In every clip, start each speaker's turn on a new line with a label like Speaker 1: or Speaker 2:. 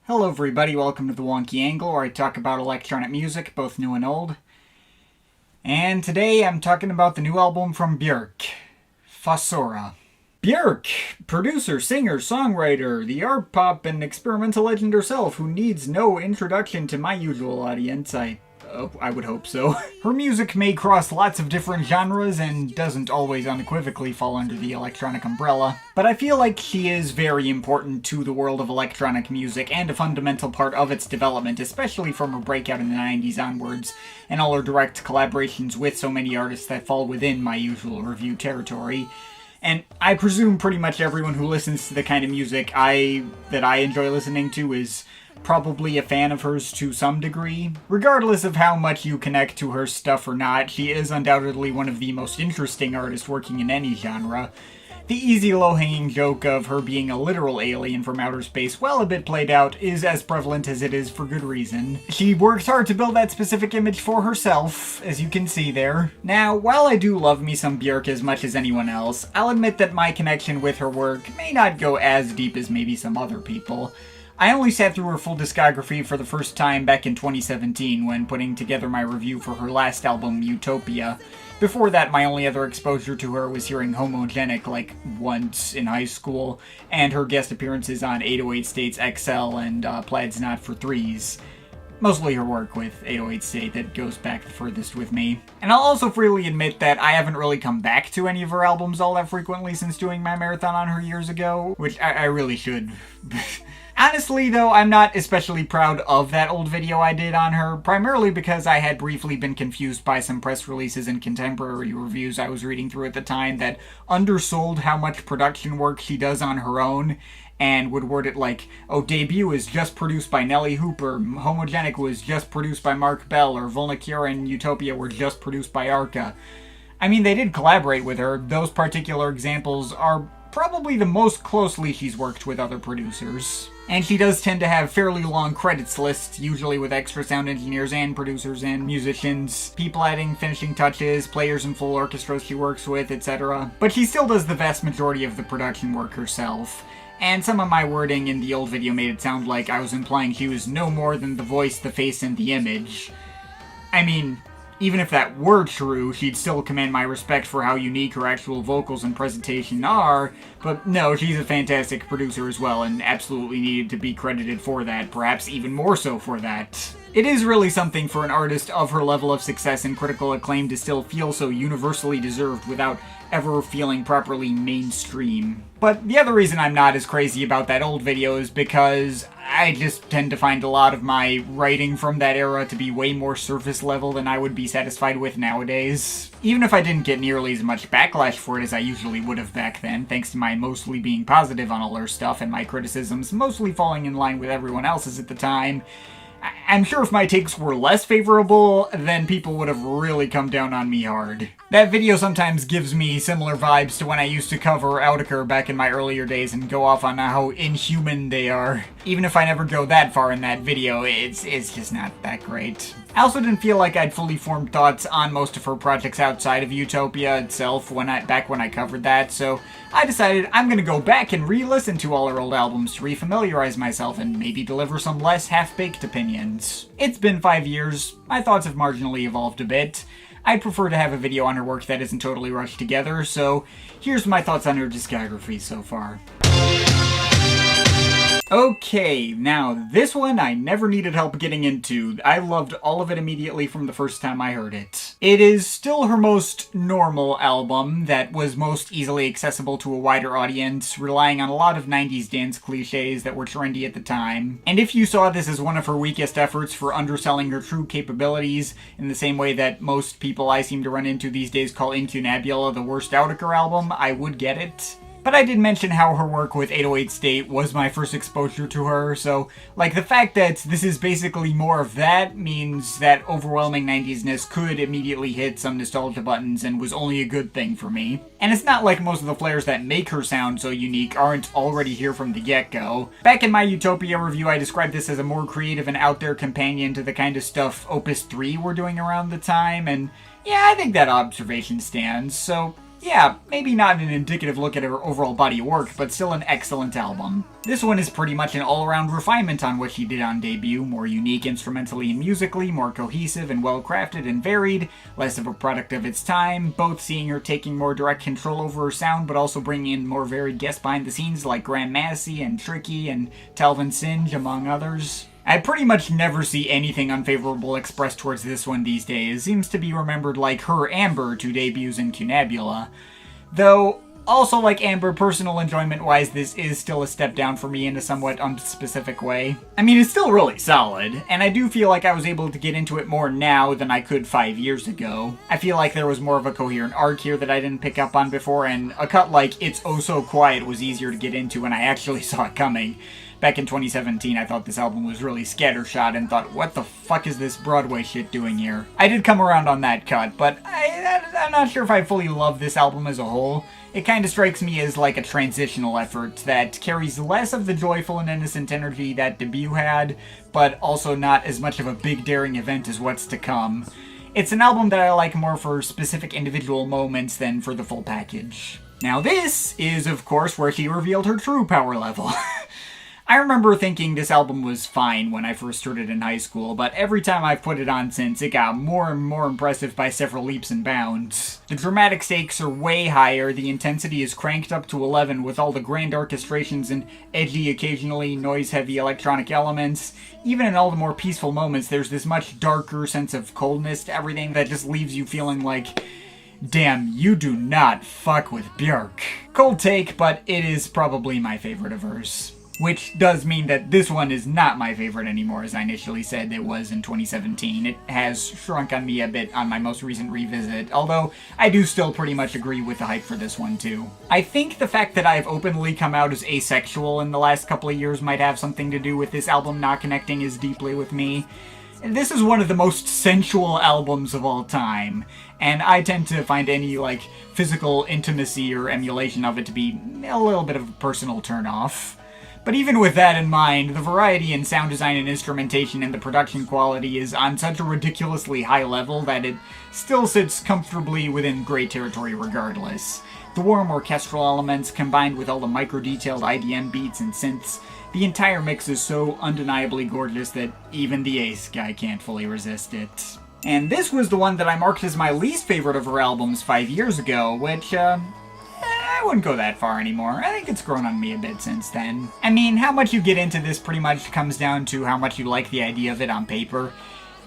Speaker 1: Hello everybody, welcome to the Wonky Angle, where I talk about electronic music, both new and old. And today I'm talking about the new album from Björk, Fossora. Björk, producer, singer, songwriter, the art pop and experimental legend herself, who needs no introduction to my usual audience, I would hope so. Her music may cross lots of different genres and doesn't always unequivocally fall under the electronic umbrella, but I feel like she is very important to the world of electronic music and a fundamental part of its development, especially from her breakout in the 90s onwards, and all her direct collaborations with so many artists that fall within my usual review territory. And I presume pretty much everyone who listens to the kind of music that I enjoy listening to is probably a fan of hers to some degree. Regardless of how much you connect to her stuff or not, she is undoubtedly one of the most interesting artists working in any genre. The easy low-hanging joke of her being a literal alien from outer space, well a bit played out, is as prevalent as it is for good reason. She worked hard to build that specific image for herself, as you can see there. Now, while I do love me some Björk as much as anyone else, I'll admit that my connection with her work may not go as deep as maybe some other people. I only sat through her full discography for the first time back in 2017 when putting together my review for her last album, Utopia. Before that, my only other exposure to her was hearing Homogenic like once in high school, and her guest appearances on 808 State's XL and Plaid's Not for Threes. Mostly her work with 808 State that goes back the furthest with me. And I'll also freely admit that I haven't really come back to any of her albums all that frequently since doing my marathon on her years ago, which I really should. Honestly, though, I'm not especially proud of that old video I did on her, primarily because I had briefly been confused by some press releases and contemporary reviews I was reading through at the time that undersold how much production work she does on her own, and would word it like, oh, Debut is just produced by Nelly Hooper, Homogenic was just produced by Mark Bell, or Volnicura and Utopia were just produced by Arca. I mean, they did collaborate with her. Those particular examples are probably the most closely she's worked with other producers. And she does tend to have fairly long credits lists, usually with extra sound engineers and producers and musicians, people adding finishing touches, players and full orchestras she works with, etc. But she still does the vast majority of the production work herself. And some of my wording in the old video made it sound like I was implying she was no more than the voice, the face, and the image. I mean, even if that were true, she'd still command my respect for how unique her actual vocals and presentation are, but no, she's a fantastic producer as well, and absolutely needed to be credited for that, perhaps even more so for that. It is really something for an artist of her level of success and critical acclaim to still feel so universally deserved without ever feeling properly mainstream. But the other reason I'm not as crazy about that old video is because I just tend to find a lot of my writing from that era to be way more surface level than I would be satisfied with nowadays. Even if I didn't get nearly as much backlash for it as I usually would have back then, thanks to my mostly being positive on all her stuff and my criticisms mostly falling in line with everyone else's at the time, I'm sure if my takes were less favorable, then people would have really come down on me hard. That video sometimes gives me similar vibes to when I used to cover Audiker back in my earlier days and go off on how inhuman they are. Even if I never go that far in that video, it's just not that great. I also didn't feel like I'd fully formed thoughts on most of her projects outside of Utopia itself back when I covered that, so I decided I'm gonna go back and re-listen to all her old albums to refamiliarize myself and maybe deliver some less half-baked opinions. It's been 5 years, my thoughts have marginally evolved a bit. I'd prefer to have a video on her work that isn't totally rushed together, so here's my thoughts on her discography so far. Okay, now this one I never needed help getting into. I loved all of it immediately from the first time I heard it. It is still her most normal album that was most easily accessible to a wider audience, relying on a lot of 90s dance cliches that were trendy at the time. And if you saw this as one of her weakest efforts for underselling her true capabilities, in the same way that most people I seem to run into these days call Incunabula the worst Audiker album, I would get it. But I did mention how her work with 808 State was my first exposure to her, so, like, the fact that this is basically more of that means that overwhelming 90s-ness could immediately hit some nostalgia buttons and was only a good thing for me. And it's not like most of the flares that make her sound so unique aren't already here from the get-go. Back in my Utopia review, I described this as a more creative and out-there companion to the kind of stuff Opus 3 were doing around the time, and yeah, I think that observation stands, so yeah, maybe not an indicative look at her overall body of work, but still an excellent album. This one is pretty much an all-around refinement on what she did on debut, more unique instrumentally and musically, more cohesive and well-crafted and varied, less of a product of its time, both seeing her taking more direct control over her sound, but also bringing in more varied guests behind the scenes like Graham Massey and Tricky and Talvin Singe, among others. I pretty much never see anything unfavorable expressed towards this one these days. Seems to be remembered like her Amber, two debuts in Cunabula. Though, also like Amber, personal enjoyment-wise, this is still a step down for me in a somewhat unspecific way. I mean, it's still really solid, and I do feel like I was able to get into it more now than I could 5 years ago. I feel like there was more of a coherent arc here that I didn't pick up on before, and a cut like It's Oh So Quiet was easier to get into when I actually saw it coming. Back in 2017, I thought this album was really scattershot and thought, what the fuck is this Broadway shit doing here? I did come around on that cut, but I'm not sure if I fully love this album as a whole. It kind of strikes me as like a transitional effort that carries less of the joyful and innocent energy that debut had, but also not as much of a big daring event as what's to come. It's an album that I like more for specific individual moments than for the full package. Now this is, of course, where she revealed her true power level. I remember thinking this album was fine when I first heard it in high school, but every time I've put it on since, it got more and more impressive by several leaps and bounds. The dramatic stakes are way higher, the intensity is cranked up to 11 with all the grand orchestrations and edgy, occasionally noise-heavy electronic elements. Even in all the more peaceful moments, there's this much darker sense of coldness to everything that just leaves you feeling like, damn, you do not fuck with Björk. Cold take, but it is probably my favorite of hers. Which does mean that this one is not my favorite anymore, as I initially said it was in 2017. It has shrunk on me a bit on my most recent revisit, although I do still pretty much agree with the hype for this one too. I think the fact that I've openly come out as asexual in the last couple of years might have something to do with this album not connecting as deeply with me. This is one of the most sensual albums of all time, and I tend to find any, physical intimacy or emulation of it to be a little bit of a personal turn-off. But even with that in mind, the variety in sound design and instrumentation and the production quality is on such a ridiculously high level that it still sits comfortably within great territory regardless. The warm orchestral elements combined with all the micro-detailed IDM beats and synths, the entire mix is so undeniably gorgeous that even the ace guy can't fully resist it. And this was the one that I marked as my least favorite of her albums 5 years ago, which, I wouldn't go that far anymore. I think it's grown on me a bit since then. I mean, how much you get into this pretty much comes down to how much you like the idea of it on paper.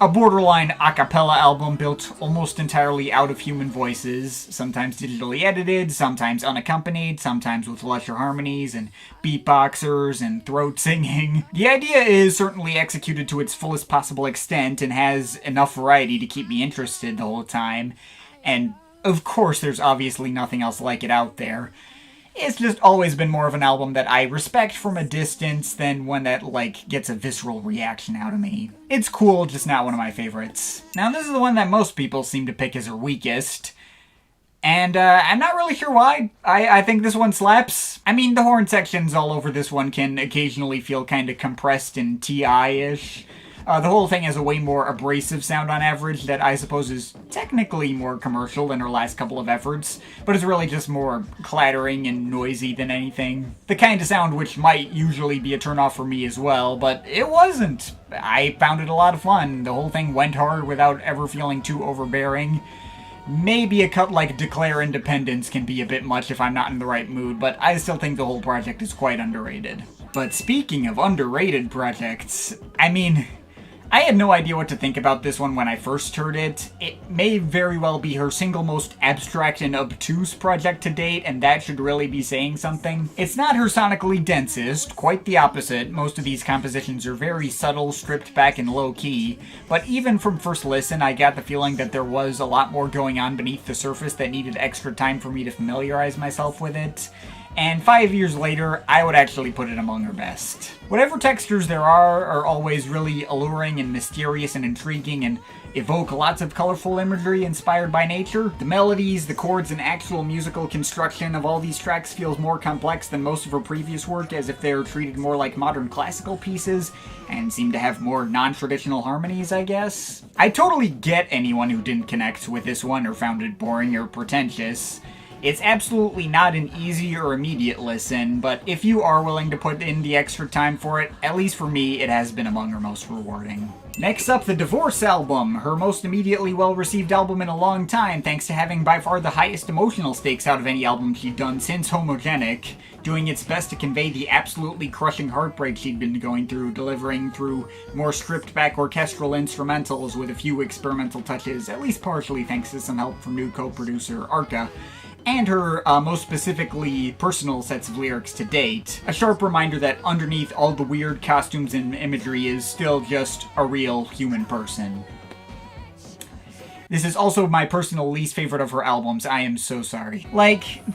Speaker 1: A borderline a cappella album built almost entirely out of human voices, sometimes digitally edited, sometimes unaccompanied, sometimes with lesser harmonies and beatboxers and throat singing. The idea is certainly executed to its fullest possible extent and has enough variety to keep me interested the whole time, and of course, there's obviously nothing else like it out there. It's just always been more of an album that I respect from a distance than one that, gets a visceral reaction out of me. It's cool, just not one of my favorites. Now, this is the one that most people seem to pick as her weakest. And, I'm not really sure why. I think this one slaps. I mean, the horn sections all over this one can occasionally feel kind of compressed and TI-ish. The whole thing has a way more abrasive sound on average that I suppose is technically more commercial than her last couple of efforts, but is really just more clattering and noisy than anything. The kind of sound which might usually be a turnoff for me as well, but it wasn't. I found it a lot of fun. The whole thing went hard without ever feeling too overbearing. Maybe a cut like Declare Independence can be a bit much if I'm not in the right mood, but I still think the whole project is quite underrated. But speaking of underrated projects, I had no idea what to think about this one when I first heard it. It may very well be her single most abstract and obtuse project to date, and that should really be saying something. It's not her sonically densest, quite the opposite. Most of these compositions are very subtle, stripped back, and low-key, but even from first listen, I got the feeling that there was a lot more going on beneath the surface that needed extra time for me to familiarize myself with it. And 5 years later, I would actually put it among her best. Whatever textures there are always really alluring and mysterious and intriguing and evoke lots of colorful imagery inspired by nature. The melodies, the chords, and actual musical construction of all these tracks feels more complex than most of her previous work, as if they're treated more like modern classical pieces and seem to have more non-traditional harmonies, I guess. I totally get anyone who didn't connect with this one or found it boring or pretentious. It's absolutely not an easy or immediate listen, but if you are willing to put in the extra time for it, at least for me, it has been among her most rewarding. Next up, the Divorce album, her most immediately well-received album in a long time, thanks to having by far the highest emotional stakes out of any album she'd done since Homogenic, doing its best to convey the absolutely crushing heartbreak she'd been going through, delivering through more stripped-back orchestral instrumentals with a few experimental touches, at least partially thanks to some help from new co-producer Arca, and her most specifically personal sets of lyrics to date. A sharp reminder that underneath all the weird costumes and imagery is still just a real human person. This is also my personal least favorite of her albums, I am so sorry.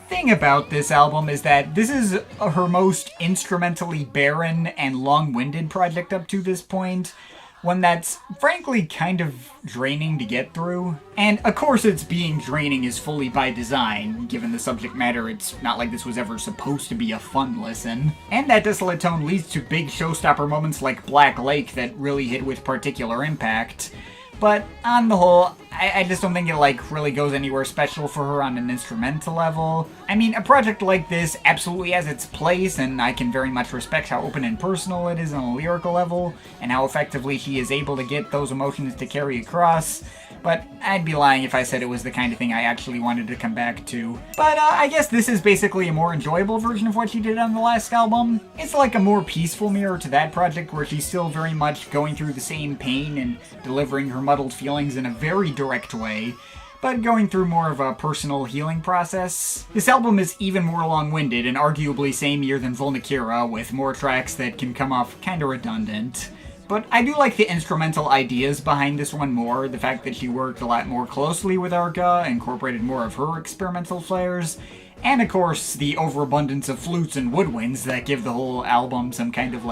Speaker 1: Thing about this album is that this is her most instrumentally barren and long-winded project up to this point. One that's frankly kind of draining to get through. And of course its being draining is fully by design. Given the subject matter, it's not like this was ever supposed to be a fun listen. And that desolate tone leads to big showstopper moments like Black Lake that really hit with particular impact. But on the whole, I just don't think it really goes anywhere special for her on an instrumental level. I mean, a project like this absolutely has its place, and I can very much respect how open and personal it is on a lyrical level, and how effectively she is able to get those emotions to carry across. But I'd be lying if I said it was the kind of thing I actually wanted to come back to. But I guess this is basically a more enjoyable version of what she did on the last album. It's like a more peaceful mirror to that project where she's still very much going through the same pain and delivering her muddled feelings in a very direct way, but going through more of a personal healing process. This album is even more long-winded and arguably sameier than Volnikira, with more tracks that can come off kinda redundant. But I do like the instrumental ideas behind this one more, the fact that she worked a lot more closely with Arca, incorporated more of her experimental flares, and of course the overabundance of flutes and woodwinds that give the whole album some kind of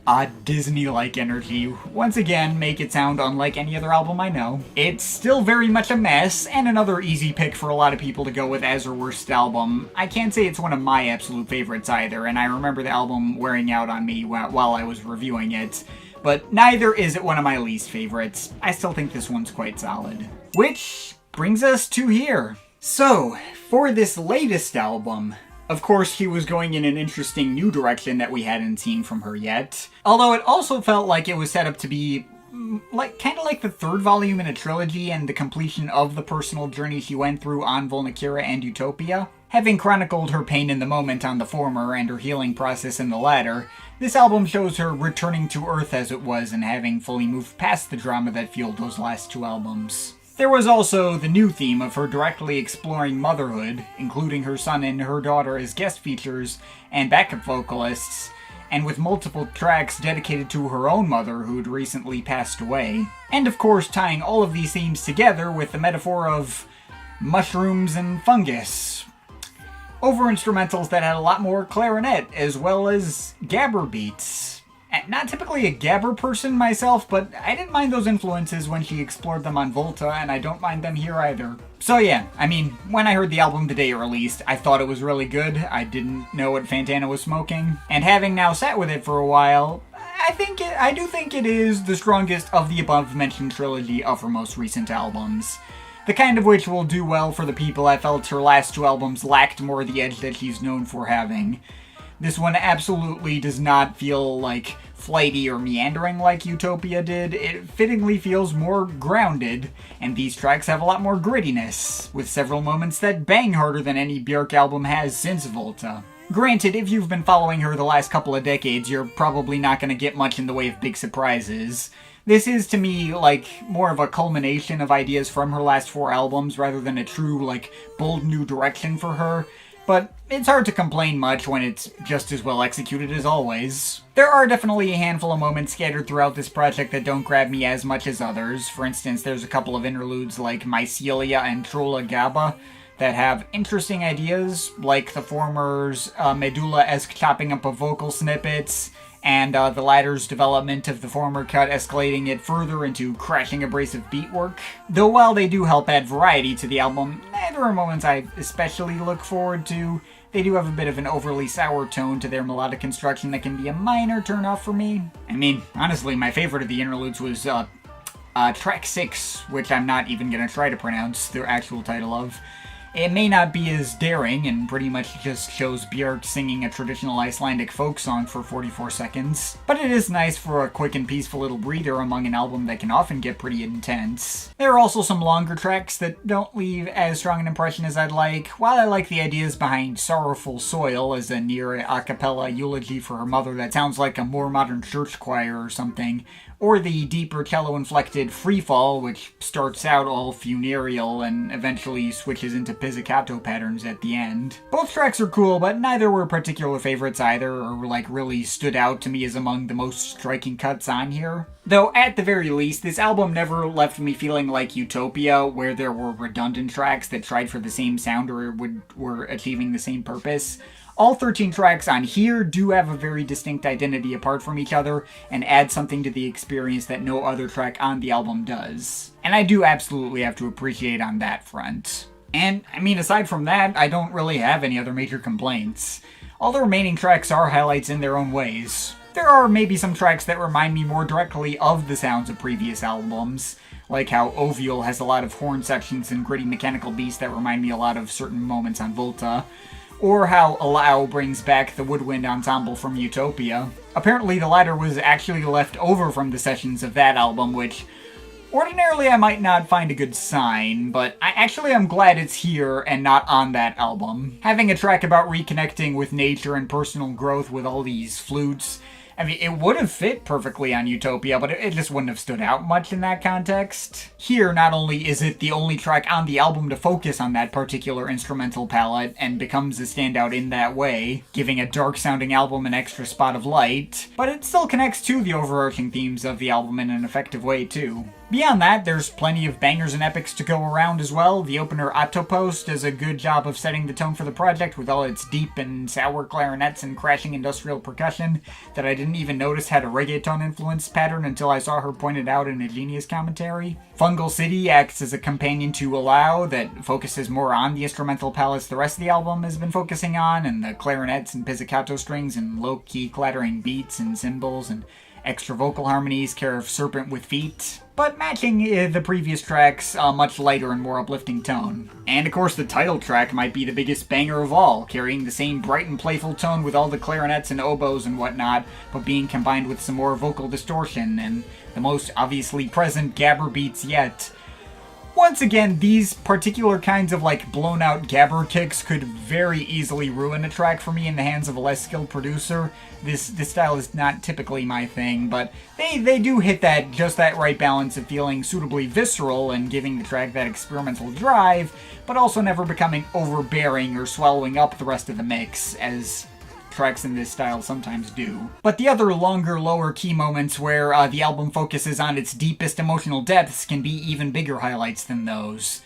Speaker 1: odd Disney-like energy. Once again, make it sound unlike any other album I know. It's still very much a mess, and another easy pick for a lot of people to go with as her worst album. I can't say it's one of my absolute favorites either, and I remember the album wearing out on me while I was reviewing it. But neither is it one of my least favorites. I still think this one's quite solid. Which brings us to here. So, for this latest album, of course she was going in an interesting new direction that we hadn't seen from her yet. Although it also felt like it was set up to be kind of like the third volume in a trilogy and the completion of the personal journey she went through on Volnikira and Utopia. Having chronicled her pain in the moment on the former and her healing process in the latter, this album shows her returning to Earth as it was and having fully moved past the drama that fueled those last two albums. There was also the new theme of her directly exploring motherhood, including her son and her daughter as guest features and backup vocalists, and with multiple tracks dedicated to her own mother who'd recently passed away. And of course tying all of these themes together with the metaphor of mushrooms and fungus. Over instrumentals that had a lot more clarinet, as well as gabber beats. Not typically a gabber person myself, but I didn't mind those influences when she explored them on Volta, and I don't mind them here either. So yeah, I mean, when I heard the album the day it released, I thought it was really good. I didn't know what Fantana was smoking. And having now sat with it for a while, I do think it is the strongest of the above-mentioned trilogy of her most recent albums. The kind of which will do well for the people I felt her last two albums lacked more of the edge that she's known for having. This one absolutely does not feel flighty or meandering like Utopia did. It fittingly feels more grounded, and these tracks have a lot more grittiness, with several moments that bang harder than any Björk album has since Volta. Granted, if you've been following her the last couple of decades, you're probably not going to get much in the way of big surprises. This is, to me, more of a culmination of ideas from her last four albums rather than a true, bold new direction for her. But it's hard to complain much when it's just as well executed as always. There are definitely a handful of moments scattered throughout this project that don't grab me as much as others. For instance, there's a couple of interludes like Mycelia and Trolla Gaba that have interesting ideas, like the former's Medulla-esque chopping up of vocal snippets, and the latter's development of the former cut escalating it further into crashing abrasive beatwork. Though while they do help add variety to the album, there are moments I especially look forward to. They do have a bit of an overly sour tone to their melodic construction that can be a minor turnoff for me. I mean, honestly, my favorite of the interludes was track 6, which I'm not even gonna try to pronounce the actual title of. It may not be as daring and pretty much just shows Björk singing a traditional Icelandic folk song for 44 seconds, but it is nice for a quick and peaceful little breather among an album that can often get pretty intense. There are also some longer tracks that don't leave as strong an impression as I'd like. While I like the ideas behind Sorrowful Soil as a near a cappella eulogy for her mother that sounds like a more modern church choir or something, or the deeper cello-inflected Freefall, which starts out all funereal and eventually switches into pizzicato patterns at the end. Both tracks are cool, but neither were particular favorites either, or really stood out to me as among the most striking cuts on here. Though, at the very least, this album never left me feeling like Utopia, where there were redundant tracks that tried for the same sound or were achieving the same purpose. All 13 tracks on here do have a very distinct identity apart from each other and add something to the experience that no other track on the album does. And I do absolutely have to appreciate on that front. And, aside from that, I don't really have any other major complaints. All the remaining tracks are highlights in their own ways. There are maybe some tracks that remind me more directly of the sounds of previous albums, like how Ovule has a lot of horn sections and gritty mechanical beats that remind me a lot of certain moments on Volta, or how Allow brings back the woodwind ensemble from Utopia. Apparently the latter was actually left over from the sessions of that album, which ordinarily I might not find a good sign, but I actually am glad it's here and not on that album. Having a track about reconnecting with nature and personal growth with all these flutes, it would have fit perfectly on Utopia, but it just wouldn't have stood out much in that context. Here, not only is it the only track on the album to focus on that particular instrumental palette, and becomes a standout in that way, giving a dark-sounding album an extra spot of light, but it still connects to the overarching themes of the album in an effective way, too. Beyond that, there's plenty of bangers and epics to go around as well. The opener Atopos does a good job of setting the tone for the project with all its deep and sour clarinets and crashing industrial percussion that I didn't even notice had a reggaeton-influenced pattern until I saw her pointed out in a Genius commentary. Fungal City acts as a companion to Allow that focuses more on the instrumental palettes the rest of the album has been focusing on, and the clarinets and pizzicato strings and low-key clattering beats and cymbals and extra vocal harmonies care of Serpent with Feet, but matching the previous tracks a much lighter and more uplifting tone. And of course the title track might be the biggest banger of all, carrying the same bright and playful tone with all the clarinets and oboes and whatnot, but being combined with some more vocal distortion and the most obviously present gabber beats yet. Once again, these particular kinds of blown out gabber kicks could very easily ruin a track for me in the hands of a less skilled producer. This style is not typically my thing, but they do hit just that right balance of feeling suitably visceral and giving the track that experimental drive, but also never becoming overbearing or swallowing up the rest of the mix, as tracks in this style sometimes do. But the other longer, lower key moments where the album focuses on its deepest emotional depths can be even bigger highlights than those.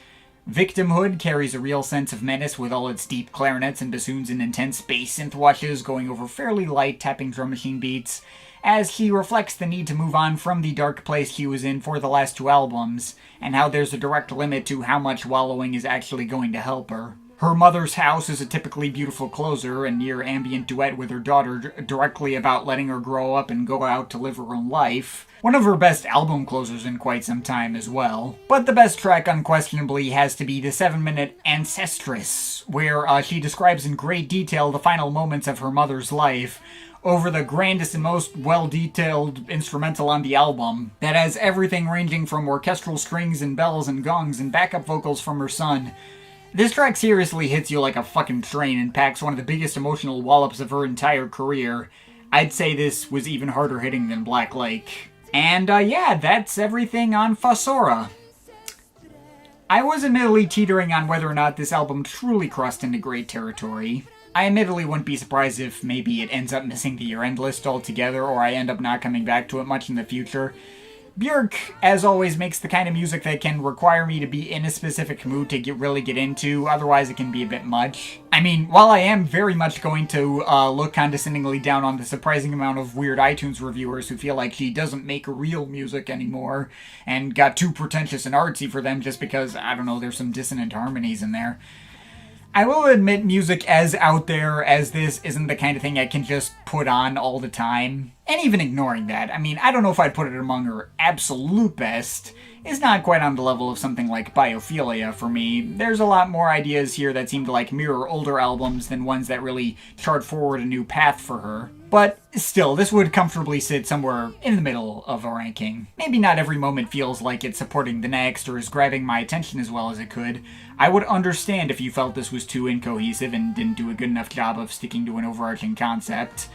Speaker 1: Victimhood carries a real sense of menace with all its deep clarinets and bassoons and intense bass synth washes going over fairly light tapping drum machine beats, as she reflects the need to move on from the dark place she was in for the last two albums, and how there's a direct limit to how much wallowing is actually going to help her. Her Mother's House is a typically beautiful closer, a near ambient duet with her daughter directly about letting her grow up and go out to live her own life. One of her best album closers in quite some time as well. But the best track unquestionably has to be the 7-minute Ancestress, where she describes in great detail the final moments of her mother's life, over the grandest and most well-detailed instrumental on the album, that has everything ranging from orchestral strings and bells and gongs and backup vocals from her son. This track seriously hits you like a fucking train and packs one of the biggest emotional wallops of her entire career. I'd say this was even harder hitting than Black Lake. And that's everything on Fossora. I was admittedly teetering on whether or not this album truly crossed into great territory. I admittedly wouldn't be surprised if maybe it ends up missing the year-end list altogether, or I end up not coming back to it much in the future. Björk, as always, makes the kind of music that can require me to be in a specific mood to really get into, otherwise it can be a bit much. While I am very much going to look condescendingly down on the surprising amount of weird iTunes reviewers who feel like she doesn't make real music anymore, and got too pretentious and artsy for them just because, I don't know, there's some dissonant harmonies in there, I will admit music as out there as this isn't the kind of thing I can just put on all the time. And even ignoring that, I mean, I don't know if I'd put it among her absolute best. It's not quite on the level of something like Biophilia for me. There's a lot more ideas here that seem to like mirror older albums than ones that really chart forward a new path for her. But still, this would comfortably sit somewhere in the middle of a ranking. Maybe not every moment feels like it's supporting the next or is grabbing my attention as well as it could. I would understand if you felt this was too incohesive and didn't do a good enough job of sticking to an overarching concept.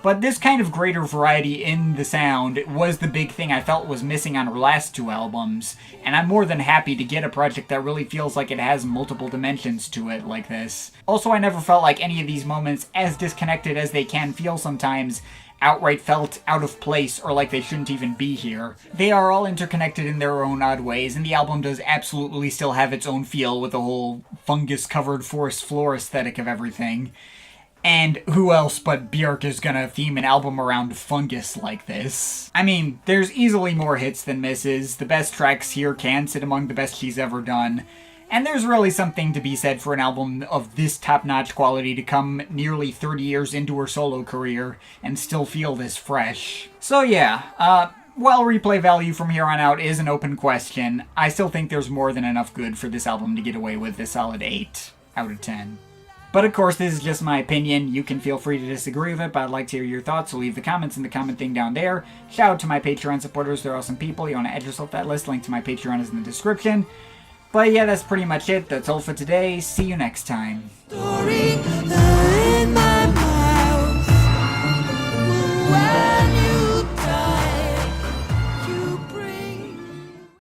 Speaker 1: But this kind of greater variety in the sound was the big thing I felt was missing on her last two albums, and I'm more than happy to get a project that really feels like it has multiple dimensions to it like this. Also, I never felt like any of these moments, as disconnected as they can feel sometimes, outright felt out of place or like they shouldn't even be here. They are all interconnected in their own odd ways, and the album does absolutely still have its own feel with the whole fungus-covered forest floor aesthetic of everything. And who else but Björk is gonna theme an album around fungus like this? I mean, there's easily more hits than misses. The best tracks here can sit among the best she's ever done. And there's really something to be said for an album of this top-notch quality to come nearly 30 years into her solo career and still feel this fresh. So yeah, while replay value from here on out is an open question, I still think there's more than enough good for this album to get away with a solid 8 out of 10. But of course, this is just my opinion. You can feel free to disagree with it, but I'd like to hear your thoughts, so leave the comments in the comment thing down there. Shout out to my Patreon supporters, they're awesome people. You want to add yourself to that list, link to my Patreon is in the description. But yeah, that's pretty much it. That's all for today. See you next time.